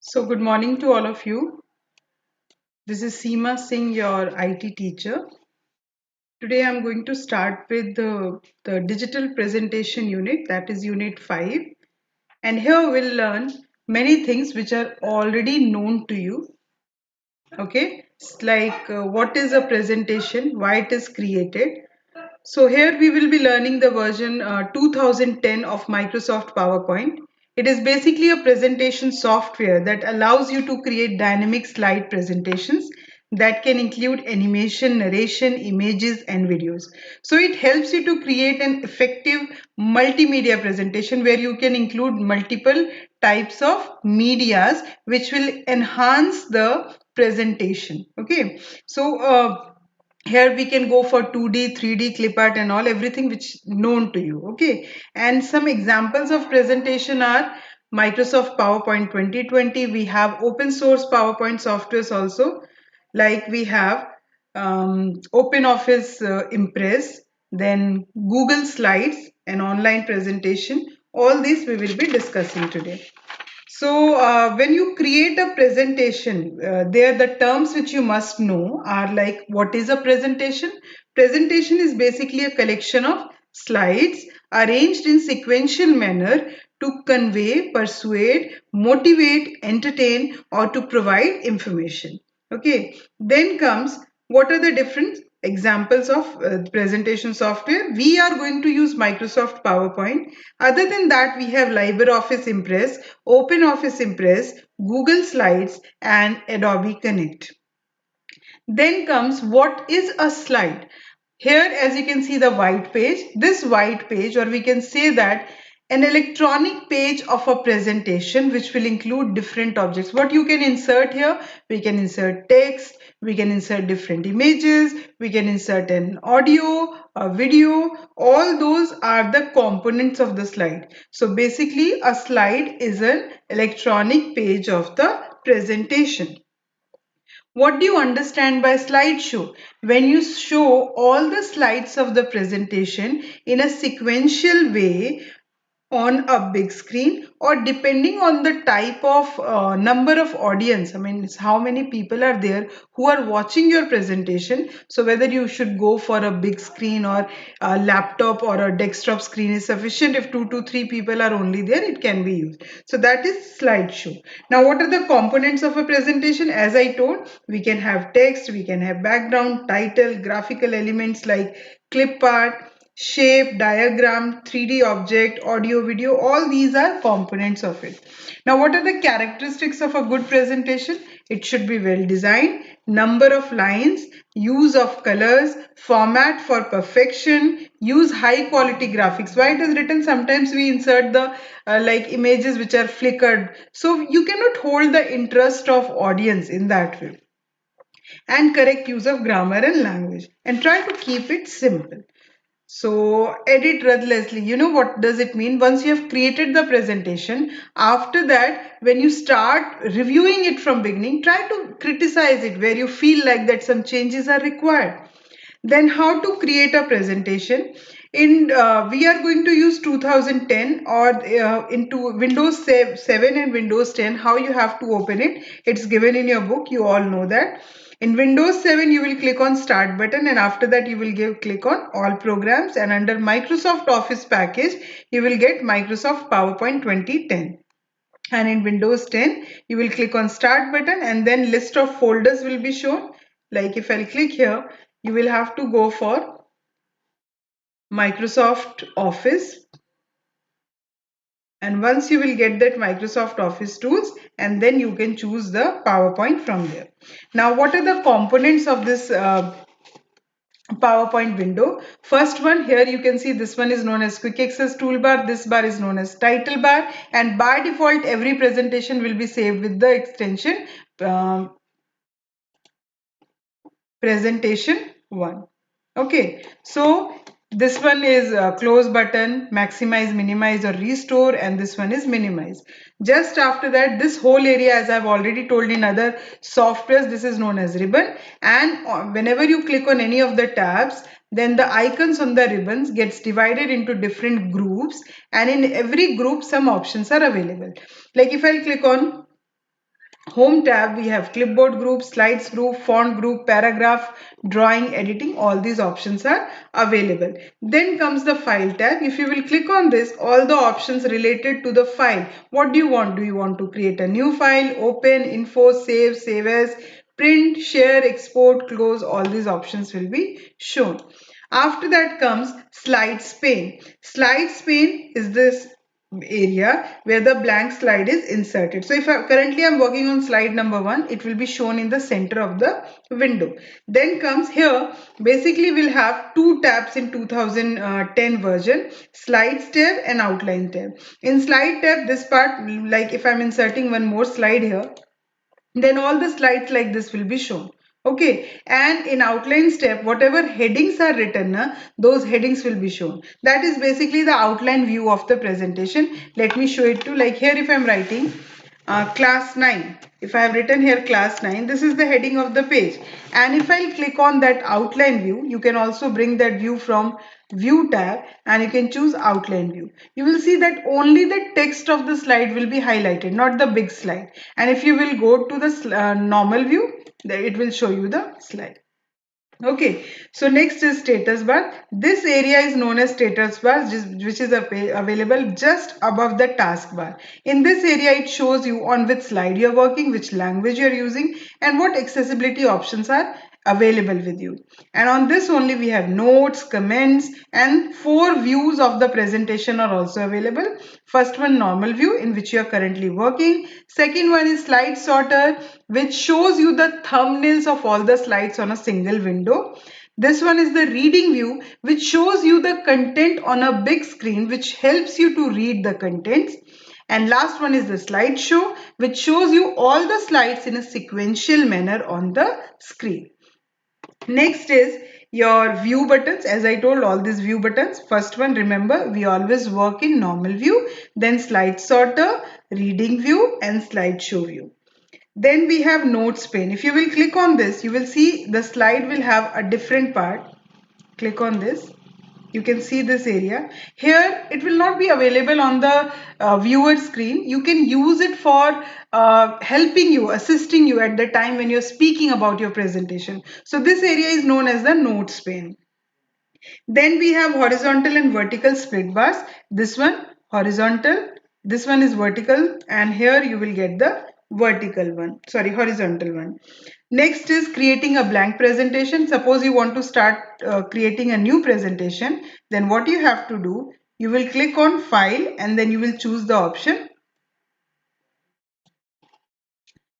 So, good morning to all of you. This is Seema Singh, your IT teacher. Today, I'm going to start with the digital presentation unit, that is Unit 5. And here we'll learn many things which are already known to you. Okay, it's like what is a presentation, why it is created. So here we will be learning the version 2010 of Microsoft PowerPoint. It is basically a presentation software that allows you to create dynamic slide presentations that can include animation, narration, images, and videos. So it helps you to create an effective multimedia presentation where you can include multiple types of medias which will enhance the presentation. Okay, so here we can go for 2D, 3D, clip art and all, everything which known to you. Okay, and some examples of presentation are Microsoft PowerPoint 2020. We have open source PowerPoint softwares also, like we have OpenOffice Impress, then Google Slides, an online presentation. All these we will be discussing today. So, when you create a presentation, there the terms which you must know are like what is a presentation? Presentation is basically a collection of slides arranged in sequential manner to convey, persuade, motivate, entertain, or to provide information. Okay, then comes what are the different examples of presentation software? We are going to use Microsoft PowerPoint. Other than that, we have LibreOffice Impress, OpenOffice Impress, Google Slides, and Adobe Connect. Then comes what is a slide? Here, as you can see the white page, this white page, or we can say that an electronic page of a presentation which will include different objects. What you can insert here? We can insert text, we can insert different images, we can insert an audio, a video, all those are the components of the slide. So basically a slide is an electronic page of the presentation. What do you understand by slideshow? When you show all the slides of the presentation in a sequential way on a big screen, or depending on the type of number of audience, I mean it's how many people are there who are watching your presentation. So whether you should go for a big screen or a laptop or a desktop screen is sufficient. If 2 to 3 people are only there, it can be used. So that is slideshow. Now what are the components of a presentation? As I told, we can have text, we can have background, title, graphical elements like clip art, shape, diagram, 3D object, audio, video, all these are components of it. Now, what are the characteristics of a good presentation? It should be well designed, number of lines, use of colors, format for perfection, use high quality graphics. Why it is written? Sometimes we insert the like images which are flickered. So you cannot hold the interest of audience in that way. And correct use of grammar and language. And try to keep it simple. So edit ruthlessly. You know what does it mean? Once you have created the presentation, after that, when you start reviewing it from beginning, try to criticize it where you feel like that some changes are required. Then how to create a presentation? In we are going to use 2010 or into Windows 7 and Windows 10. How you have to open it? It's given in your book. You all know that. In Windows 7, you will click on Start button, and after that you will click on All Programs, and under Microsoft Office package, you will get Microsoft PowerPoint 2010. And in Windows 10, you will click on Start button, and then list of folders will be shown. Like if I'll click here, you will have to go for Microsoft Office, and once you will get that Microsoft Office tools, and then you can choose the PowerPoint from there. Now what are the components of this PowerPoint window? First one, here you can see this one is known as quick access toolbar. This bar is known as title bar, and by default every presentation will be saved with the extension presentation 1. Okay, so this one is close button, maximize, minimize or restore, and this one is minimize. Just after that, this whole area, as I've already told in other softwares, this is known as ribbon, and whenever you click on any of the tabs, then the icons on the ribbons gets divided into different groups, and in every group some options are available. Like if I'll click on Home tab, we have clipboard group, slides group, font group, paragraph, drawing, editing. All these options are available. Then comes the file tab. If you will click on this, all the options related to the file. What do you want? Do you want to create a new file, open, info, save as, print, share, export, close? All these options will be shown. After that comes slides pane. Slides pane is this area where the blank slide is inserted. So if currently I'm working on slide number 1, it will be shown in the center of the window. Then comes here, basically we'll have two tabs in 2010 version, slides tab and outline tab. In slide tab, this part, like if I'm inserting one more slide here, then all the slides like this will be shown. Okay, and in outline step, whatever headings are written, those headings will be shown. That is basically the outline view of the presentation. Let me show it to, like here if I'm writing class 9, if I have written here class 9, this is the heading of the page. And if I'll click on that outline view, you can also bring that view from view tab and you can choose outline view. You will see that only the text of the slide will be highlighted, not the big slide. And if you will go to the normal view, it will show you the slide. Okay, so next is status bar. This area is known as status bar, which is available just above the taskbar. In this area, it shows you on which slide you're working, which language you're using, and what accessibility options are available with you. And on this only we have notes, comments, and 4 views of the presentation are also available. First one, normal view, in which you are currently working. Second one is slide sorter, which shows you the thumbnails of all the slides on a single window. This one is the reading view, which shows you the content on a big screen, which helps you to read the contents. And last one is the slideshow, which shows you all the slides in a sequential manner on the screen. Next is your view buttons. As I told, all these view buttons. First one, remember, we always work in normal view, then slide sorter, reading view, and slideshow view. Then we have notes pane. If you will click on this, you will see the slide will have a different part. Click on this. You can see this area. Here, it will not be available on the viewer screen. You can use it for helping you, assisting you at the time when you're speaking about your presentation. So this area is known as the notes pane. Then we have horizontal and vertical split bars. This one horizontal, this one is vertical, and here you will get the vertical one, sorry, horizontal one. Next is creating a blank presentation. Suppose you want to start creating a new presentation, then what you have to do, you will click on file and then you will choose the option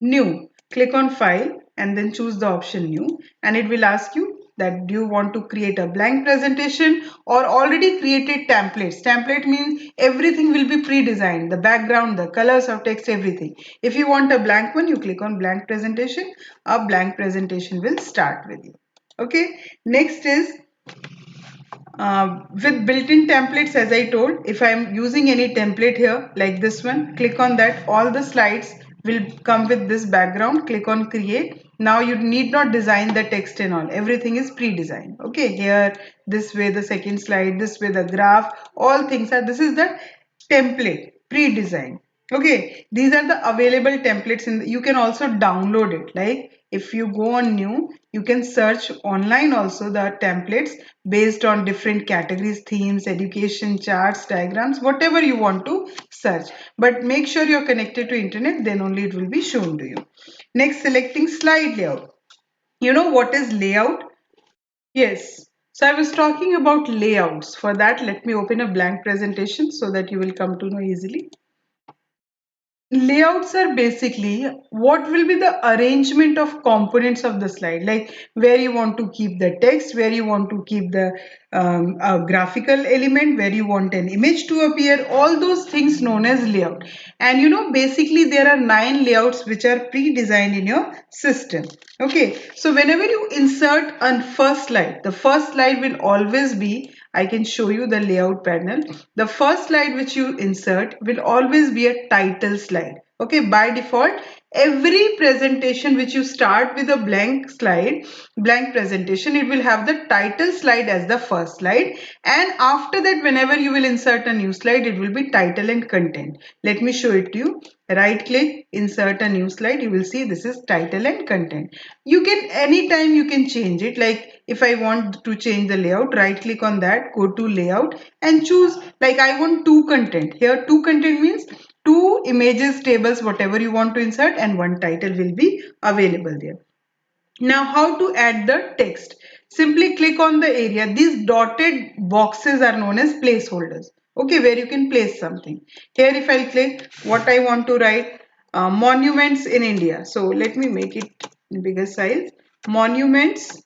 new. Click on file and then choose the option new, and it will ask you that do you want to create a blank presentation or already created templates. Template means everything will be pre-designed, the background, the colors of text, everything. If you want a blank one, you click on blank presentation, a blank presentation will start with you. Okay, next is with built-in templates. As I told, if I'm using any template here like this one, click on that, all the slides will come with this background. Click on create. Now you need not design the text and all, everything is pre-designed. Okay, here this way the second slide, this way the graph, all things are, this is the template pre-designed. Okay, these are the available templates you can also download it. Like if you go on new, you can search online also the templates based on different categories, themes, education, charts, diagrams, whatever you want to search. But make sure you're connected to internet, then only it will be shown to you. Next, selecting slide layout. You know what is layout? Yes. So I was talking about layouts. For that, let me open a blank presentation so that you will come to know easily. Layouts are basically what will be the arrangement of components of the slide, like where you want to keep the text, where you want to keep the graphical element, where you want an image to appear, all those things known as layout. And you know, basically there are 9 layouts which are pre-designed in your system. Okay, so whenever you insert a first slide, the first slide will always be, I can show you the layout panel. The first slide which you insert will always be a title slide. Okay, by default, every presentation which you start with a blank slide, blank presentation, it will have the title slide as the first slide, and after that whenever you will insert a new slide, it will be title and content. Let me show it to you. Right click, insert a new slide, you will see this is title and content. You can anytime you can change it, like if I want to change the layout, right click on that, go to layout and choose, like I want two content. Here two content means two images, tables, whatever you want to insert, and one title will be available there. Now how to add the text? Simply click on the area. These dotted boxes are known as placeholders. Okay, where you can place something. Here if I click what I want to write, monuments in India. So let me make it bigger size. Monuments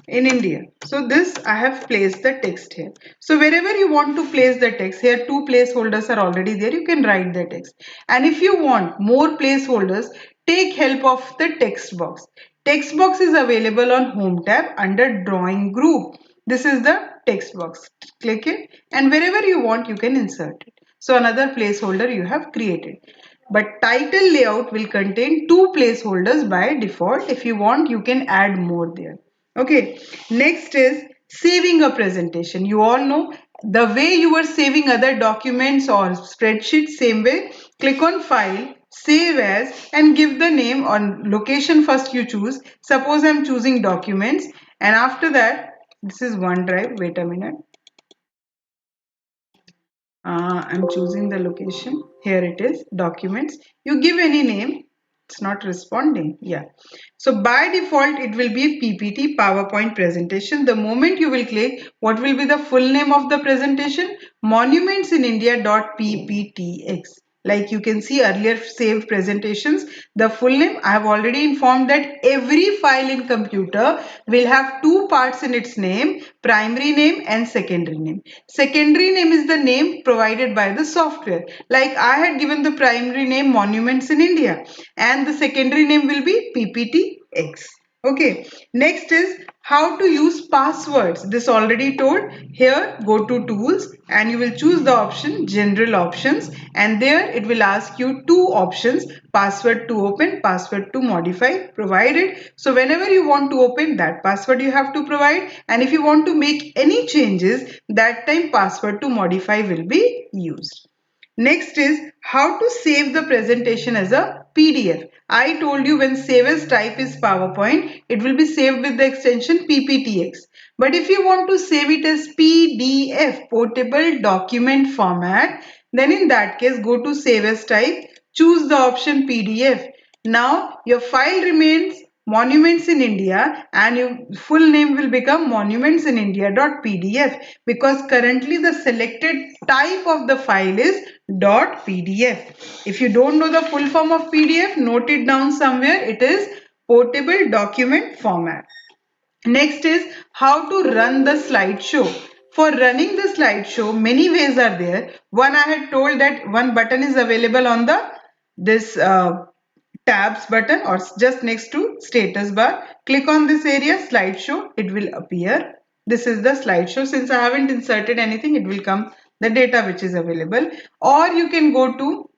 in India. So this I have placed the text here. So wherever you want to place the text, here two placeholders are already there. You can write the text. And if you want more placeholders, take help of the text box. Text box is available on Home tab under Drawing Group. This is the text box. Click it and wherever you want you can insert it. So another placeholder you have created. But title layout will contain two placeholders by default. If you want, you can add more there. Okay, next is saving a presentation. You all know the way you are saving other documents or spreadsheets, same way. Click on File, Save As, and give the name or location first you choose. Suppose I'm choosing Documents, and after that, this is OneDrive. Wait a minute. I'm choosing the location. Here it is, Documents. You give any name. It's not responding. Yeah. So by default, it will be a PPT PowerPoint presentation. The moment you will click, what will be the full name of the presentation? Monuments in India.pptx. Like you can see earlier saved presentations, the full name, I have already informed that every file in computer will have two parts in its name, primary name and secondary name. Secondary name is the name provided by the software. Like I had given the primary name Monuments in India and the secondary name will be PPTX. Okay, next is how to use passwords. This already told. Here go to tools and you will choose the option general options, and there it will ask you two options, password to open, password to modify, provided. So whenever you want to open, that password you have to provide, and if you want to make any changes, that time password to modify will be used. Next is how to save the presentation as a PDF. I told you when save as type is PowerPoint, it will be saved with the extension PPTX. But if you want to save it as PDF, portable document format, then in that case go to save as type, choose the option PDF. Now your file remains Monuments in India and your full name will become monumentsinIndia.pdf because currently the selected type of the file is .pdf. If you don't know the full form of PDF, note it down somewhere. It is portable document format. Next is how to run the slideshow. For running the slideshow, many ways are there. One, I had told that one button is available on the this tabs button or just next to status bar. Click on this area, slideshow, it will appear. This is the slideshow. Since I haven't inserted anything, it will come the data which is available. Or you can go to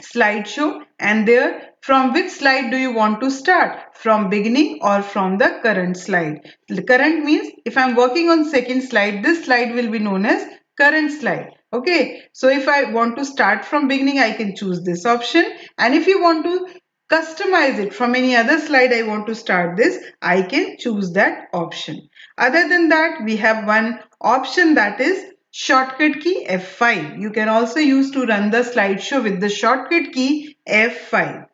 slideshow and there from which slide do you want to start, from beginning or from the current slide. The current means if I'm working on second slide, this slide will be known as current slide. Okay, so if I want to start from beginning, I can choose this option, and if you want to customize it from any other slide, I want to start this, I can choose that option. Other than that, we have one option, that is shortcut key F5. You can also use to run the slideshow with the shortcut key F5.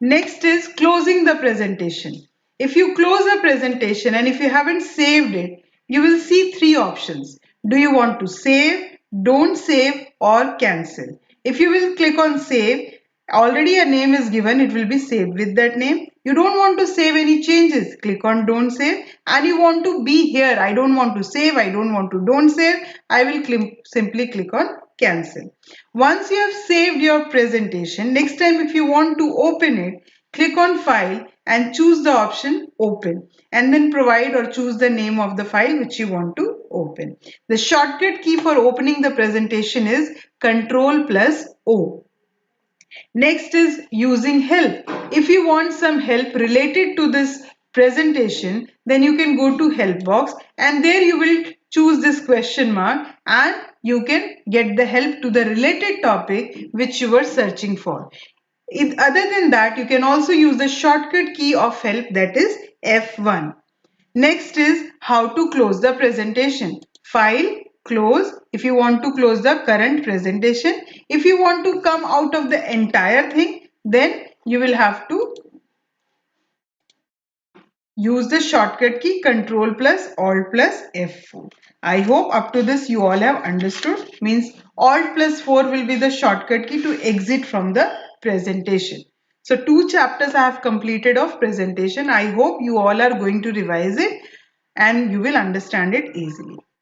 Next is closing the presentation. If you close a presentation and if you haven't saved it, you will see three options. Do you want to save, don't save, or cancel? If you will click on save, already a name is given, it will be saved with that name. You don't want to save any changes, click on don't save, and you want to be here, I don't want to save, I don't want to don't save, I will simply click on cancel. Once you have saved your presentation, next time if you want to open it, click on file and choose the option open, and then provide or choose the name of the file which you want to open. The shortcut key for opening the presentation is Ctrl plus O. Next is using help. If you want some help related to this presentation, then you can go to help box and there you will choose this question mark and you can get the help to the related topic which you were searching for. Other than that, you can also use the shortcut key of help, that is F1. Next is how to close the presentation. File, close if you want to close the current presentation. If you want to come out of the entire thing, then you will have to use the shortcut key Control plus Alt plus F4. I hope up to this you all have understood. Means Alt plus 4 will be the shortcut key to exit from the presentation. So 2 chapters I have completed of presentation. I hope you all are going to revise it and you will understand it easily.